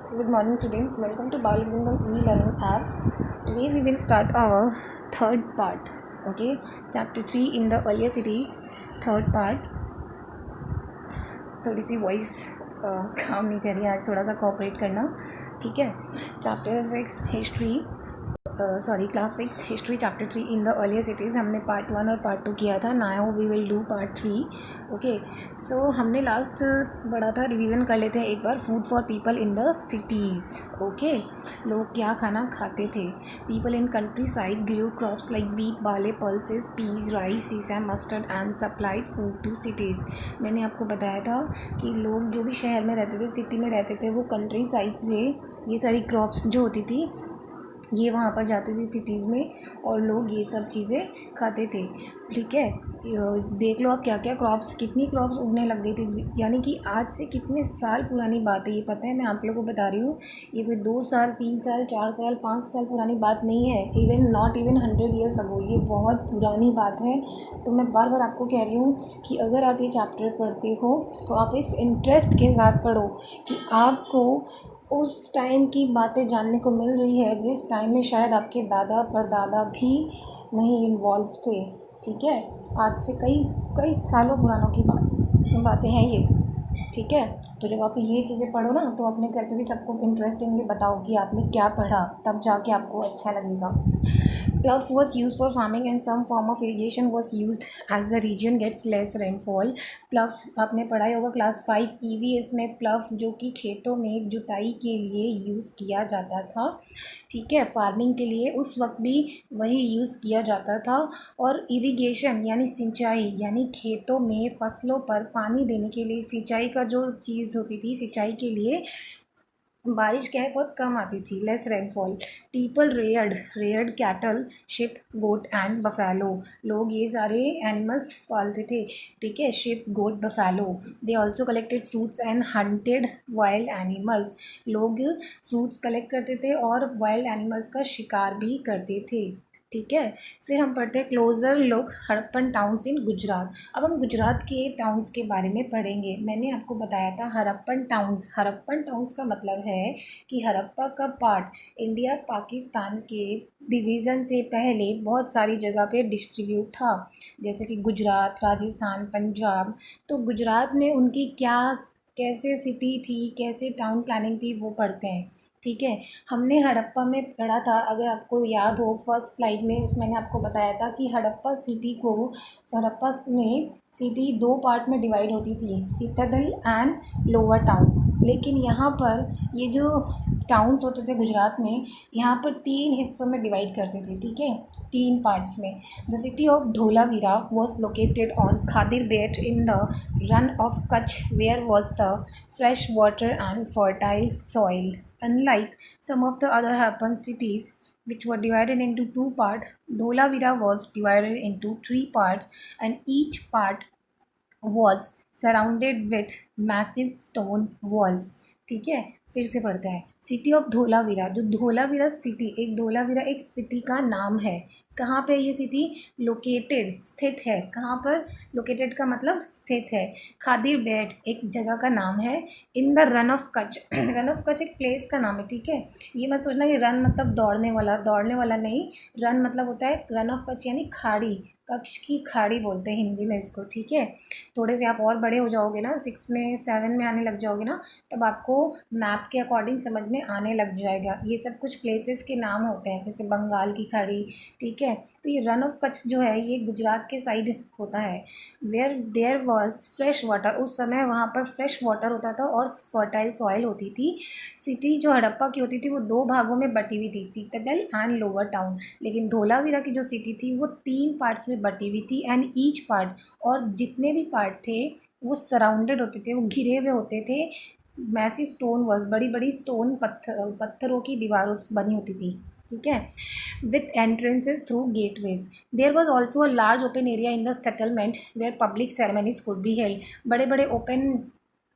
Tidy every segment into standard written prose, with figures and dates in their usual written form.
Good morning, students. Welcome to Balagangam e-learning app. Today we will start our third part. Okay, chapter 3 in the earlier cities. Third part. थोड़ी सी voice काम नहीं कर रही है आज, थोड़ा सा कोऑपरेट करना, ठीक है। Chapter 6 history, class 6 history chapter 3 in the earlier cities हमने पार्ट 1 और पार्ट 2 किया था। Now we will do part 3। Okay, so हमने लास्ट पढ़ा था, रिवीजन कर लेते हैं एक बार। Food for people in the cities. Okay, लोग क्या खाना खाते थे। People in countryside grew crops like wheat, barley, pulses, peas, rice, sesame, mustard and supplied food to cities. मैंने आपको बताया था कि लोग जो भी शहर में रहते थे, सिटी में रहते थे, वो कंट्री साइड से ये सारी क्रॉप्स जो होती थी ये वहाँ पर जाती थी सिटीज़ में, और लोग ये सब चीज़ें खाते थे, ठीक है। देख लो आप क्या क्या क्रॉप्स, कितनी क्रॉप्स उगने लग गई थी, यानी कि आज से कितने साल पुरानी बात है ये पता है। मैं आप लोगों को बता रही हूँ, ये कोई 2 साल 3 साल 4 साल 5 साल पुरानी बात नहीं है। Even not even 100 years ago, ये बहुत पुरानी बात है। तो मैं बार बार आपको कह रही हूँ कि अगर आप ये चैप्टर पढ़ते हो तो आप इस इंटरेस्ट के साथ पढ़ो कि आपको उस टाइम की बातें जानने को मिल रही है जिस टाइम में शायद आपके दादा परदादा भी नहीं इन्वॉल्व थे, ठीक है। आज से कई कई सालों पुरानों की बातें हैं ये, ठीक है। तो जब आप ये चीज़ें पढ़ो ना तो अपने घर पे भी सबको इंटरेस्टिंगली बताओ कि आपने क्या पढ़ा, तब जाके आपको अच्छा लगेगा। Plough was used for farming and some form of irrigation was used as the region gets less rainfall. Plough आपने पढ़ा ही होगा क्लास 5 ईवीएस में। प्लफ जो कि खेतों में जुताई के लिए यूज़ किया जाता था, ठीक है। फार्मिंग के लिए उस वक्त भी वही यूज़ किया जाता था। और इरिगेशन यानी सिंचाई, यानी खेतों में फसलों पर पानी देने के लिए सिंचाई का जो चीज़ होती थी, सिंचाई के लिए बारिश क्या है बहुत कम आती थी, less rainfall. People reared cattle, sheep, goat and buffalo. लोग ये सारे एनिमल्स पालते थे, ठीक है। Sheep, goat, buffalo. They also collected fruits and hunted wild animals. लोग फ्रूट्स कलेक्ट करते थे और वाइल्ड एनिमल्स का शिकार भी करते थे, ठीक है। फिर हम पढ़ते हैं closure look Harappan towns in Gujarat. अब हम गुजरात के टाउन्स के बारे में पढ़ेंगे। मैंने आपको बताया था हड़प्पन टाउन्स का मतलब है कि हड़प्पा का पार्ट इंडिया पाकिस्तान के डिवीज़न से पहले बहुत सारी जगह पे डिस्ट्रीब्यूट था, जैसे कि गुजरात, राजस्थान, पंजाब। तो गुजरात में उनकी क्या कैसे सिटी थी, कैसे टाउन प्लानिंग थी, वो पढ़ते हैं, ठीक है। हमने हड़प्पा में पढ़ा था, अगर आपको याद हो फर्स्ट स्लाइड में मैंने आपको बताया था कि हड़प्पा में सिटी 2 पार्ट में डिवाइड होती थी, सिटाडेल एंड लोअर टाउन। लेकिन यहाँ पर ये जो टाउन्स होते थे गुजरात में, यहाँ पर 3 हिस्सों में डिवाइड करते थे, ठीक है, 3 पार्ट्स में। The city of Dholavira was located on Khadir Bet in the Rann of Kutch where was the fresh water and fertile soil. Unlike some of the other urban cities, which were divided into 2 parts, Dholavira was divided into 3 parts, and each part was surrounded with massive stone walls, ठीक है। फिर से पढ़ते हैं, city of Dholavira. जो धोलावीरा एक city का नाम है। कहाँ पे ये सिटी लोकेटेड, स्थित है, कहाँ पर, लोकेटेड का मतलब स्थित है। खादिर बेट एक जगह का नाम है। इन the Rann of Kutch run of Kutch एक प्लेस का नाम है, ठीक है। ये मत सोचना कि रन मतलब दौड़ने वाला नहीं। रन मतलब होता है रन ऑफ कच्छ यानी खाड़ी, कच्छ की खाड़ी बोलते हैं हिंदी में इसको, ठीक है। थोड़े से आप और बड़े हो जाओगे ना, 6 में 7 में आने लग जाओगे ना, तब आपको मैप के अकॉर्डिंग समझ में आने लग जाएगा। ये सब कुछ प्लेसेस के नाम होते हैं, जैसे बंगाल की खाड़ी, ठीक है। तो ये रन ऑफ कच्छ जो है ये गुजरात के साइड होता है। Where there was fresh water, उस समय वहाँ पर फ्रेश वाटर होता था और फर्टाइल सॉइल होती थी। सिटी जो हड़प्पा की होती थी वो 2 भागों में बटी हुई थी, सिटाडेल एंड लोअर टाउन। लेकिन धोलावीरा की जो सिटी थी वो 3 पार्ट्स में बटी हुई थी, एंड ईच पार्ट, और जितने भी पार्ट थे वो सराउंडेड होते थे, वो घिरे हुए होते थे। मैसी स्टोन वॉज, बड़ी बड़ी स्टोन पत्थरों की दीवारों से बनी होती थी, ठीक है, with entrances through gateways. There was also a large open area in the settlement where public ceremonies could be held. बड़े बड़े ओपन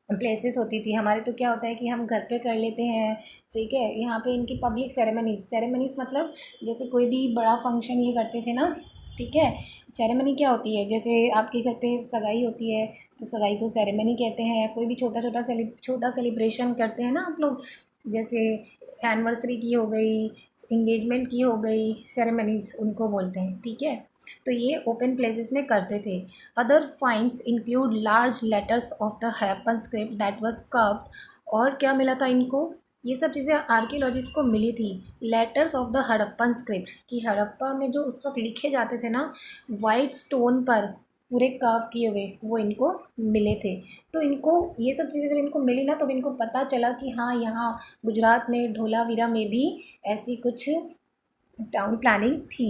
प्लेसेस होती थी। हमारे तो क्या होता है कि हम घर पे कर लेते हैं, ठीक है। यहाँ पे इनकी पब्लिक सेरेमनीज मतलब जैसे कोई भी बड़ा फंक्शन ये करते थे ना, ठीक है। सेरेमनी क्या होती है, जैसे आपके घर पे सगाई होती है तो सगाई को सेरेमनी कहते हैं। कोई भी छोटा सेलिब्रेशन करते हैं ना आप लोग, जैसे एनिवर्सरी की हो गई, इंगेजमेंट की हो गई, सेरेमनीज उनको बोलते हैं, ठीक है। तो ये ओपन प्लेसेस में करते थे। Other finds include large letters of the happen script that was curved. और क्या मिला था इनको, ये सब चीज़ें आर्कियोलॉजिस्ट को मिली थी। Letters of the Harappan script, कि हड़प्पा में जो उस वक्त लिखे जाते थे ना वाइट स्टोन पर, पूरे कार्व किए हुए, वो इनको मिले थे। तो इनको ये सब चीज़ें जब इनको मिली ना, तब इनको पता चला कि हाँ, यहाँ गुजरात में ढोलावीरा में भी ऐसी कुछ टाउन प्लानिंग थी।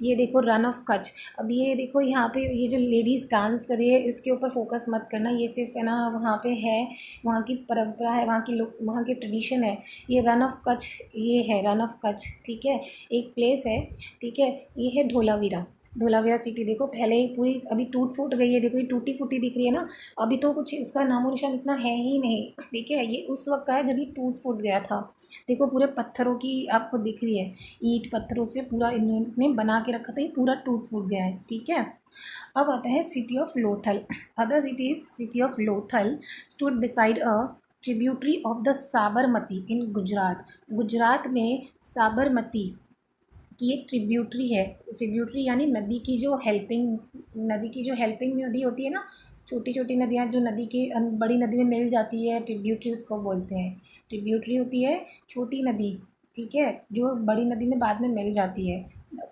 ये देखो रन ऑफ कच्छ। अब ये देखो यहाँ पे ये जो लेडीज़ डांस कर रही है, इसके ऊपर फोकस मत करना, ये सिर्फ है ना वहाँ पे है, वहाँ की परंपरा है, वहाँ की लोग, वहाँ की ट्रेडिशन है। ये रन ऑफ कच्छ, ये है रन ऑफ कच्छ, ठीक है, एक प्लेस है, ठीक है। ये है ढोलावीरा। ढोलावीरा सिटी देखो, पहले ही पूरी अभी टूट फूट गई है, देखो ये टूटी फूटी दिख रही है ना। अभी तो कुछ इसका नामो निशान इतना है ही नहीं, ठीक है। ये उस वक्त का है जब ये टूट फूट गया था। देखो पूरे पत्थरों की आपको दिख रही है, ईंट पत्थरों से पूरा इन्होंने बना के रखा था, ये पूरा टूट फूट गया है, ठीक है। अब आता है city of Lothal. Other cities, city of Lothal stood beside a tributary of the Sabarmati in Gujarat. Gujarat में साबरमती की एक ट्रिब्यूटरी है। ट्रिब्यूटरी यानी नदी की जो हेल्पिंग, नदी की जो हेल्पिंग नदी होती है ना, छोटी छोटी नदियाँ जो नदी के बड़ी नदी में मिल जाती है, ट्रिब्यूटरी उसको बोलते हैं। ट्रिब्यूटरी होती है छोटी नदी, ठीक है, जो बड़ी नदी में बाद में मिल जाती है,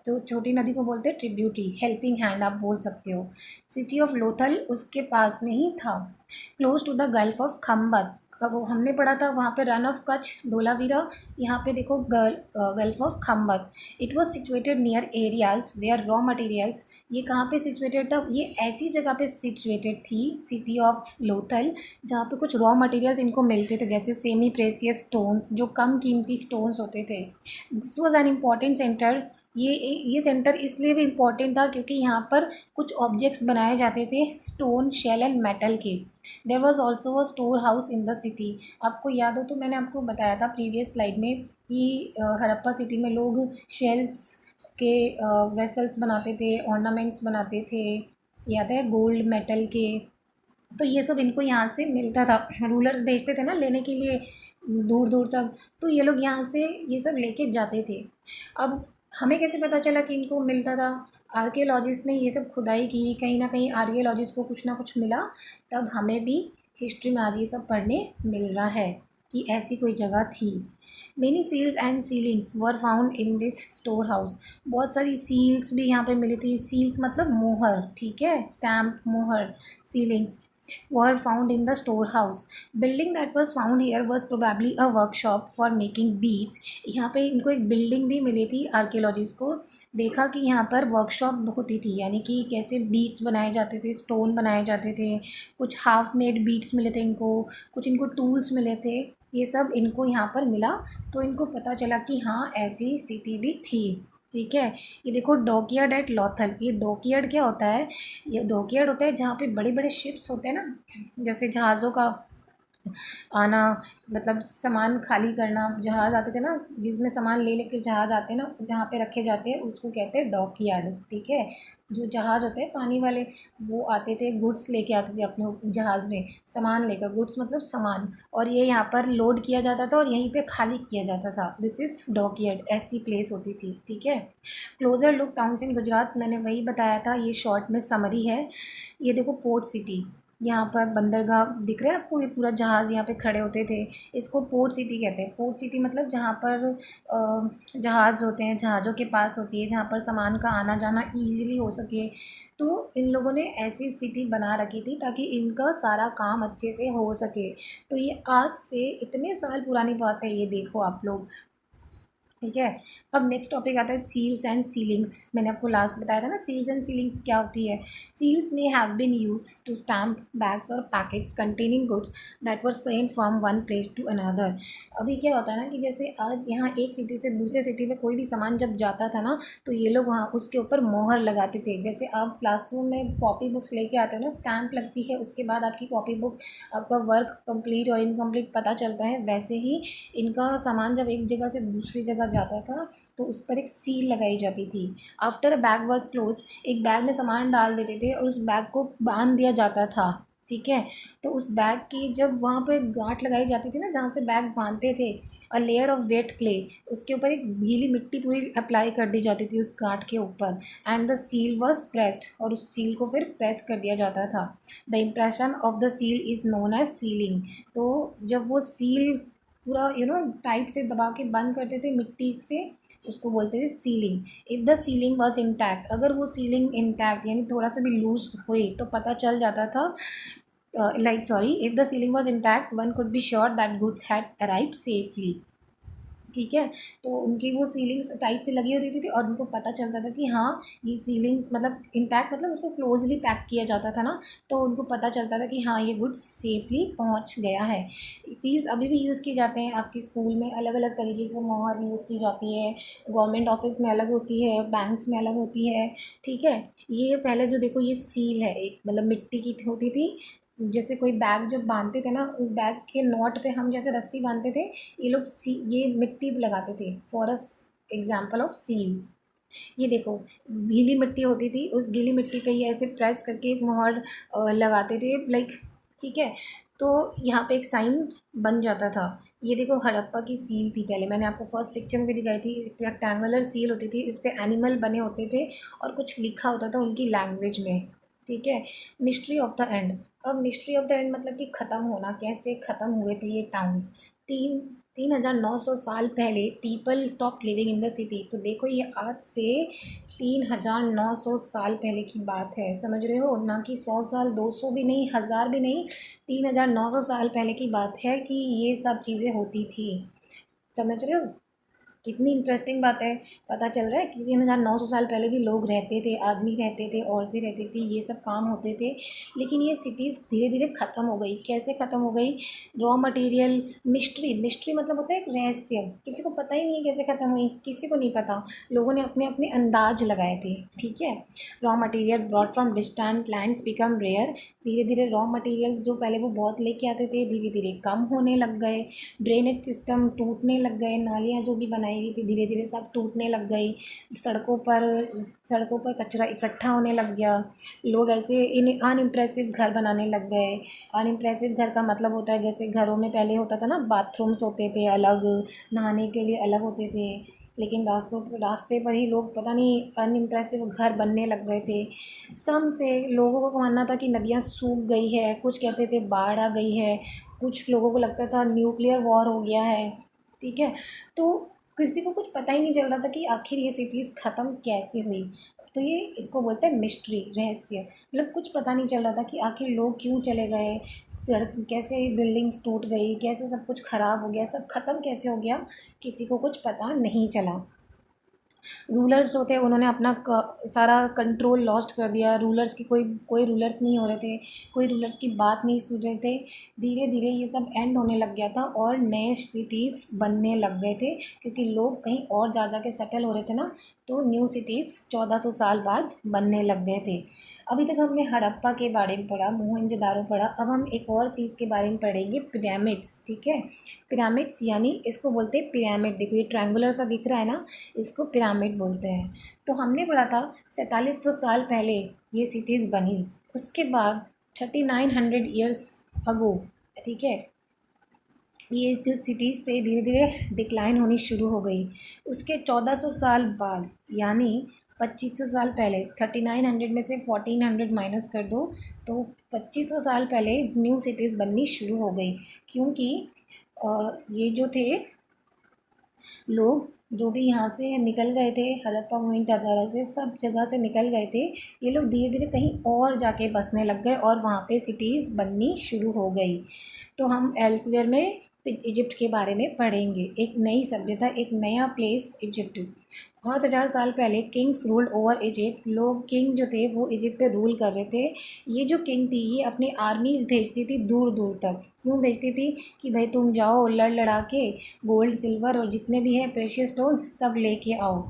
तो छोटी नदी को बोलते हैं ट्रिब्यूटरी, हेल्पिंग हैंड आप बोल सकते हो। सिटी ऑफ लोथल उसके पास में ही था। Close to the gulf of Khambhat. अब वो हमने पढ़ा था वहाँ पे रन ऑफ कच्छ, धोलावीरा। यहाँ पे देखो gulf of Khambhat. It was situated near areas where raw materials. ये कहाँ पे सिचुएटेड था, ये ऐसी जगह पे सिचुएटेड थी सिटी ऑफ लोथल जहाँ पे कुछ रॉ मटेरियल्स इनको मिलते थे, जैसे सेमी प्रेसियस स्टोन्स, जो कम कीमती स्टोन्स होते थे। This was an important centre. ये सेंटर इसलिए भी इम्पॉर्टेंट था क्योंकि यहाँ पर कुछ ऑब्जेक्ट्स बनाए जाते थे स्टोन, शेल एंड मेटल के। There was also a storehouse in the city. आपको याद हो तो मैंने आपको बताया था प्रीवियस स्लाइड में कि हड़प्पा सिटी में लोग शेल्स के वेसल्स बनाते थे, ऑर्नामेंट्स बनाते थे, याद है, गोल्ड मेटल के। तो ये सब इनको यहाँ से मिलता था, रूलर्स भेजते थे ना लेने के लिए दूर दूर तक, तो ये लोग यहाँ से ये सब लेके जाते थे। अब हमें कैसे पता चला कि इनको मिलता था, आर्कियोलॉजिस्ट ने ये सब खुदाई की, कहीं ना कहीं आर्कियोलॉजिस्ट को कुछ ना कुछ मिला, तब हमें भी हिस्ट्री में आज ये सब पढ़ने मिल रहा है कि ऐसी कोई जगह थी। Many seals and sealings were found in this storehouse. बहुत सारी सील्स भी यहाँ पे मिली थी। सील्स मतलब मोहर, ठीक है, स्टैम्प, मोहर, ceilings were found in the storehouse. Building that was found here was probably a workshop for making beads. यहाँ पे इनको एक बिल्डिंग भी मिली थी आर्कियोलॉजिस्ट को, देखा कि यहाँ पर वर्कशॉप होती थी, यानी कि कैसे बीड्स बनाए जाते थे, स्टोन बनाए जाते थे, कुछ हाफ मेड बीड्स मिले थे इनको, कुछ इनको टूल्स मिले थे, ये सब इनको यहाँ पर मिला। तो इनको पता चला कि हाँ ऐसी सिटी भी थी, ठीक है। ये देखो डॉकयार्ड एट लॉथल। ये डॉकयार्ड क्या होता है, ये डॉकयार्ड होता है जहाँ पे बड़े बड़े शिप्स होते हैं ना, जैसे जहाज़ों का आना, मतलब सामान खाली करना, जहाज़ आते थे ना जिसमें सामान ले लेके जहाज़ आते हैं ना, जहाँ पे रखे जाते हैं उसको कहते हैं डॉकयार्ड, ठीक है। जो जहाज़ होते हैं पानी वाले, वो आते थे, गुड्स लेके आते थे अपने जहाज़ में, सामान लेकर, गुड्स मतलब सामान, और ये यहाँ पर लोड किया जाता था और यहीं पे खाली किया जाता था। दिस इज़ डॉकयार्ड, ऐसी प्लेस होती थी, ठीक है। Closure look towns in Gujarat, मैंने वही बताया था, ये शॉर्ट में समरी है। ये देखो पोर्ट सिटी, यहाँ पर बंदरगाह दिख रहा है आपको, ये पूरा जहाज़ यहाँ पे खड़े होते थे, इसको पोर्ट सिटी कहते हैं। पोर्ट सिटी मतलब जहाँ पर जहाज़ होते हैं, जहाज़ों के पास होती है, जहाँ पर सामान का आना जाना ईज़िली हो सके। तो इन लोगों ने ऐसी सिटी बना रखी थी ताकि इनका सारा काम अच्छे से हो सके। तो ये आज से इतने साल पुरानी बात है, ये देखो आप लोग, ठीक है। अब नेक्स्ट टॉपिक आता है सील्स एंड सीलिंग्स। मैंने आपको लास्ट बताया था ना सील्स एंड सीलिंग्स क्या होती है। Seals may have been use to stamp bags और packets containing goods that were sent from one place to another. अभी क्या होता है ना कि जैसे आज यहाँ एक सिटी से दूसरे सिटी में कोई भी सामान जब जाता था ना, तो ये लोग वहाँ उसके ऊपर मोहर लगाते थे। जैसे आप क्लासरूम में कॉपी बुक्स लेके आते हो ना, स्टैम्प लगती है, उसके बाद आपकी कॉपी बुक, आपका वर्क कंप्लीट और इनकम्प्लीट पता चलता है। वैसे ही इनका सामान जब एक जगह से दूसरी जगह जाता था तो उस पर एक सील लगाई जाती थी। After a bag was close, एक बैग में सामान डाल देते थे और उस बैग को बांध दिया जाता था, ठीक है। तो उस बैग की जब वहाँ पे गांठ लगाई जाती थी ना, जहाँ से बैग बांधते थे, a layer of weight clay, उसके ऊपर एक गीली मिट्टी पूरी अप्लाई कर दी जाती थी उस गांठ के ऊपर, and the seal was pressed, और उस सील को फिर प्रेस कर दिया जाता था। The impression of the seal is known as sealing. तो जब वो सील पूरा टाइट से दबा के बंद करते थे मिट्टी से, उसको बोलते थे ceiling. If the ceiling was intact, अगर वो सीलिंग इंटैक्ट यानी थोड़ा सा भी लूज हुई तो पता चल जाता था, if the ceiling was intact, one could be sure that goods had arrived safely। ठीक है। तो उनकी वो सीलिंग्स टाइट से लगी होती थी और उनको पता चलता था कि हाँ, ये सीलिंग्स मतलब इंटैक्ट, मतलब उसको क्लोजली पैक किया जाता था ना, तो उनको पता चलता था कि हाँ, ये गुड्स सेफली पहुंच गया है। चीज़ अभी भी यूज़ की जाते हैं आपके स्कूल में, अलग अलग तरीके से मोहर यूज़ की जाती है, गवर्नमेंट ऑफिस में अलग होती है, बैंक्स में अलग होती है। ठीक है। ये पहले जो देखो ये सील है, एक मतलब मिट्टी की होती थी। जैसे कोई बैग जब बांधते थे ना, उस बैग के नॉट पे हम जैसे रस्सी बांधते थे, ये लोग ये मिट्टी भी लगाते थे for a example of seal. ये देखो, गीली मिट्टी होती थी, उस गीली मिट्टी पे ये ऐसे प्रेस करके एक मोहर लगाते थे, लाइक। ठीक है। तो यहाँ पे एक साइन बन जाता था। ये देखो हड़प्पा की सील थी, पहले मैंने आपको फर्स्ट पिक्चर में भी दिखाई थी, रेक्टेंगुलर सील होती थी, इस पे एनिमल बने होते थे और कुछ लिखा होता था उनकी लैंग्वेज में। ठीक है। Mystery of the end. अब मिस्ट्री ऑफ द एंड मतलब कि ख़त्म होना, कैसे ख़त्म हुए थे ये टाउन्स। 3,900 साल पहले people stop living in the city. तो देखो ये आज से 3,900 साल पहले की बात है, समझ रहे हो, ना कि 100 साल, 200 भी नहीं, 1000 भी नहीं, 3,900 साल पहले की बात है कि ये सब चीज़ें होती थी। समझ रहे हो कितनी इंटरेस्टिंग बात है। पता चल रहा है कि 3,900 साल पहले भी लोग रहते थे, आदमी रहते थे, औरतें रहती थी, ये सब काम होते थे। लेकिन ये सिटीज़ धीरे धीरे ख़त्म हो गई। कैसे ख़त्म हो गई? रॉ मटेरियल, मिस्ट्री, मिस्ट्री मतलब होता है एक रहस्य, किसी को पता ही नहीं है कैसे ख़त्म हुई, किसी को नहीं पता। लोगों ने अपने अपने अंदाज लगाए थे। ठीक है। Raw material brought from distant lands become rare. धीरे धीरे रॉ मटेरियल्स जो पहले वो बहुत लेके आते थे, धीरे धीरे कम होने लग गए। ड्रेनेज सिस्टम टूटने लग गए, नालियाँ जो भी बनाई हुई थी धीरे धीरे सब टूटने लग गई। सड़कों पर कचरा इकट्ठा होने लग गया। लोग ऐसे इन अनइम्प्रेसिव घर बनाने लग गए। अनइम्प्रेसिव घर का मतलब होता है, जैसे घरों में पहले होता था ना, बाथरूम्स होते थे अलग, नहाने के लिए अलग होते थे, लेकिन रास्ते पर ही लोग पता नहीं अनइम्प्रेसिव घर बनने लग गए थे। सम से लोगों का मानना था कि नदियाँ सूख गई है, कुछ कहते थे बाढ़ आ गई है, कुछ लोगों को लगता था न्यूक्लियर वॉर हो गया है। ठीक है। तो किसी को कुछ पता ही नहीं चल रहा था कि आखिर ये सिटीज़ ख़त्म कैसे हुई। तो ये इसको बोलते हैं मिस्ट्री, रहस्य, मतलब कुछ पता नहीं चल रहा था कि आखिर लोग क्यों चले गए, सड़क कैसे, बिल्डिंग्स टूट गई, कैसे सब कुछ ख़राब हो गया, सब ख़त्म कैसे हो गया, किसी को कुछ पता नहीं चला। रूलर्स जो थे उन्होंने अपना सारा कंट्रोल लॉस्ट कर दिया। रूलर्स की कोई कोई रूलर्स नहीं हो रहे थे, कोई रूलर्स की बात नहीं सुन रहे थे। धीरे धीरे ये सब एंड होने लग गया था और नए सिटीज़ बनने लग गए थे, क्योंकि लोग कहीं और जा के सेटल हो रहे थे ना, तो न्यू सिटीज़ 1400 साल बाद बनने लग गए थे। अभी तक हमने हड़प्पा के बारे में पढ़ा, मोहनजोदारो पढ़ा, अब हम एक और चीज़ के बारे में पढ़ेंगे, पिरामिड्स। ठीक है। पिरामिड्स यानी इसको बोलते हैं पिरामिड। देखो ये ट्रायंगुलर सा दिख रहा है ना, इसको पिरामिड बोलते हैं। तो हमने पढ़ा था 4700 साल पहले ये सिटीज़ बनी, उसके बाद 3900 ईयर्स अगो, ठीक है, ये जो सिटीज़ थे धीरे धीरे डिक्लाइन होनी शुरू हो गई। उसके 1400 साल बाद यानी 2500 साल पहले, 3900 में से 1400 माइनस कर दो तो 2500 साल पहले न्यू सिटीज़ बननी शुरू हो गई। क्योंकि ये जो थे लोग, जो भी यहाँ से निकल गए थे, हड़प्पा मोहनजोदड़ो से सब जगह से निकल गए थे, ये लोग धीरे धीरे कहीं और जाके बसने लग गए और वहाँ पे सिटीज़ बननी शुरू हो गई। तो हम एल्सवेयर में इजिप्ट के बारे में पढ़ेंगे, एक नई सभ्यता, एक नया प्लेस इजिप्ट। 5,000 साल पहले किंग्स रूल्ड ओवर इजिप्ट। लोग, किंग जो थे वो इजिप्ट पे रूल कर रहे थे। ये जो किंग थी ये अपनी आर्मीज़ भेजती थी दूर दूर तक। क्यों भेजती थी? कि भाई तुम जाओ लड़ लड़ा के गोल्ड सिल्वर और जितने भी हैं प्रेशियस स्टोन सब लेके आओ।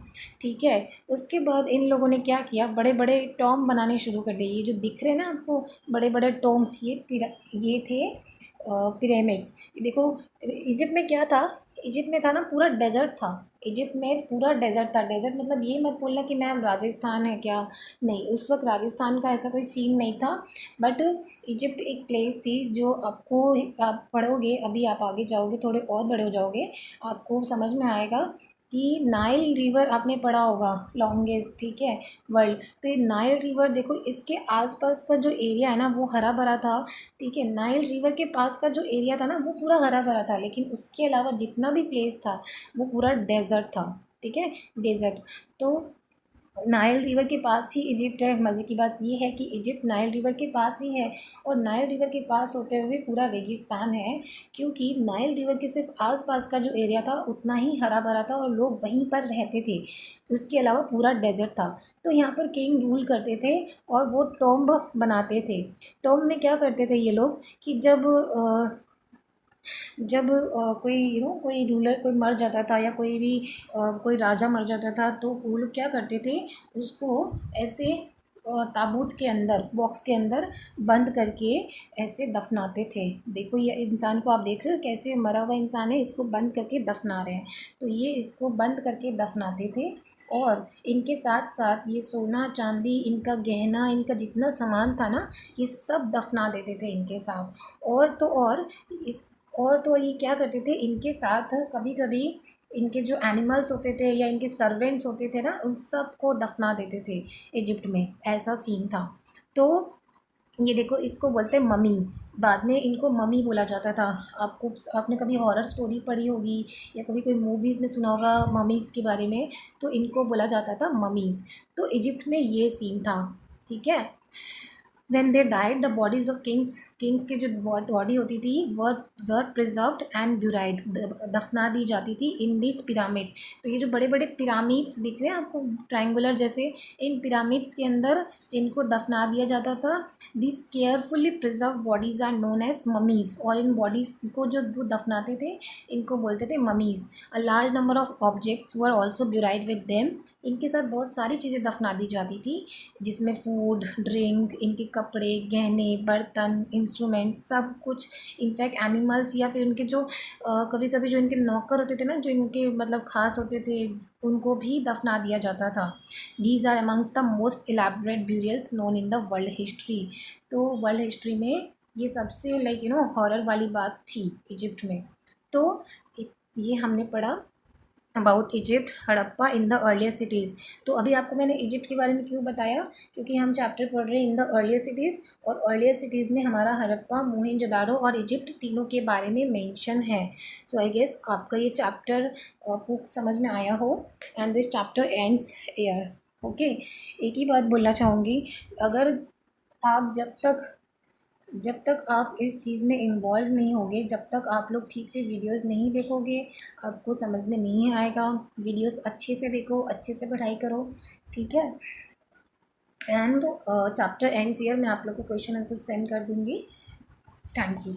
ठीक है। उसके बाद इन लोगों ने क्या किया, बड़े बड़े टॉम बनाने शुरू कर दिए। ये जो दिख रहे हैं ना आपको बड़े बड़े टॉम, ये थे पिरामिड्स। देखो इजिप्ट में क्या था, इजिप्ट में था ना पूरा डेजर्ट था। इजिप्ट में पूरा डेजर्ट था। डेजर्ट मतलब ये मत बोलना कि मैम राजस्थान है क्या, नहीं उस वक्त राजस्थान का ऐसा कोई सीन नहीं था। बट इजिप्ट एक प्लेस थी जो आपको, आप पढ़ोगे अभी, आप आगे जाओगे थोड़े और बड़े हो जाओगे, आपको समझ में आएगा कि नाइल रिवर आपने पढ़ा होगा, लॉन्गेस्ट, ठीक है, वर्ल्ड। तो ये नाइल रिवर देखो, इसके आसपास का जो एरिया है ना वो हरा भरा था। ठीक है, नाइल रिवर के पास का जो एरिया था ना वो पूरा हरा भरा था, लेकिन उसके अलावा जितना भी प्लेस था वो पूरा डेजर्ट था। ठीक है, डेजर्ट। तो नाइल रिवर के पास ही इजिप्ट है। मज़े की बात ये है कि इजिप्ट नाइल रिवर के पास ही है, और नाइल रिवर के पास होते हुए पूरा रेगिस्तान है, क्योंकि नाइल रिवर के सिर्फ आसपास का जो एरिया था उतना ही हरा भरा था और लोग वहीं पर रहते थे। उसके अलावा पूरा डेजर्ट था। तो यहाँ पर किंग रूल करते थे और वो टॉम्ब बनाते थे। टॉम्ब में क्या करते थे ये लोग कि जब कोई कोई रूलर कोई मर जाता था, या कोई भी कोई राजा मर जाता था, तो वो लोग क्या करते थे, उसको ऐसे ताबूत के अंदर, बॉक्स के अंदर बंद करके ऐसे दफनाते थे। देखो ये इंसान को आप देख रहे हो कैसे मरा हुआ इंसान है, इसको बंद करके दफना रहे हैं। तो ये इसको बंद करके दफनाते थे, और इनके साथ साथ ये सोना चांदी, इनका गहना, इनका जितना सामान था ना, ये सब दफना देते थे इनके साथ। और तो और इस और तो ये क्या करते थे, इनके साथ कभी कभी इनके जो एनिमल्स होते थे या इनके सर्वेंट्स होते थे ना, उन सब को दफना देते थे। इजिप्ट में ऐसा सीन था। तो ये देखो, इसको बोलते हैं ममी। बाद में इनको ममी बोला जाता था। आपने कभी हॉरर स्टोरी पढ़ी होगी या कभी कोई मूवीज़ में सुना होगा ममीज़ के बारे में, तो इनको बोला जाता था ममीज़। तो इजिप्ट में ये सीन था। ठीक है, when they died the bodies of Kings की जो बॉडी होती थी वर प्रिजर्व्ड एंड ब्यूराइड, दफना दी जाती थी इन दिस पिरामिड्स। तो ये जो बड़े बड़े पिरामिड्स दिख रहे हैं आपको ट्रायंगुलर जैसे, इन पिरामिड्स के अंदर इनको दफना दिया जाता था। This carefully preserved bodies are known as mummies, और इन बॉडीज़ को जो वो दफनाते थे इनको बोलते थे mummies. A large number of objects were also buried with them. इनके साथ बहुत सारी चीज़ें दफना दी जाती थी, जिसमें फूड, ड्रिंक, इनके कपड़े, गहने, बर्तन, इंस्ट्रूमेंट, सब कुछ। इनफैक्ट एनिमल्स या फिर उनके जो कभी कभी जो इनके नौकर होते थे ना, जो इनके मतलब खास होते थे, उनको भी दफना दिया जाता था। These are amongst the most elaborate burials known in the world history. तो वर्ल्ड हिस्ट्री में ये सबसे हॉरर वाली बात थी इजिप्ट में। तो ये हमने पढ़ा about Egypt, Harappa in the earlier cities. तो अभी आपको मैंने इजिप्ट के बारे में क्यों बताया, क्योंकि हम चैप्टर पढ़ रहे हैं इन द अर्लियर सिटीज़, और अर्लियर सिटीज़ में हमारा हड़प्पा, मोहनजोदाड़ो और इजिप्ट तीनों के बारे में मेंशन है। सो आई गेस आपका ये चैप्टर आपको समझ में आया हो, and this chapter ends air. Okay, एक ही बात बोलना चाहूँगी, अगर आप जब तक आप इस चीज़ में इन्वॉल्व नहीं होगे, जब तक आप लोग ठीक से वीडियोस नहीं देखोगे, आपको समझ में नहीं आएगा। वीडियोस अच्छे से देखो, अच्छे से पढ़ाई करो, ठीक है। एंड चैप्टर एंड्स हियर, मैं आप लोग को क्वेश्चन आंसर सेंड कर दूँगी। Thank you.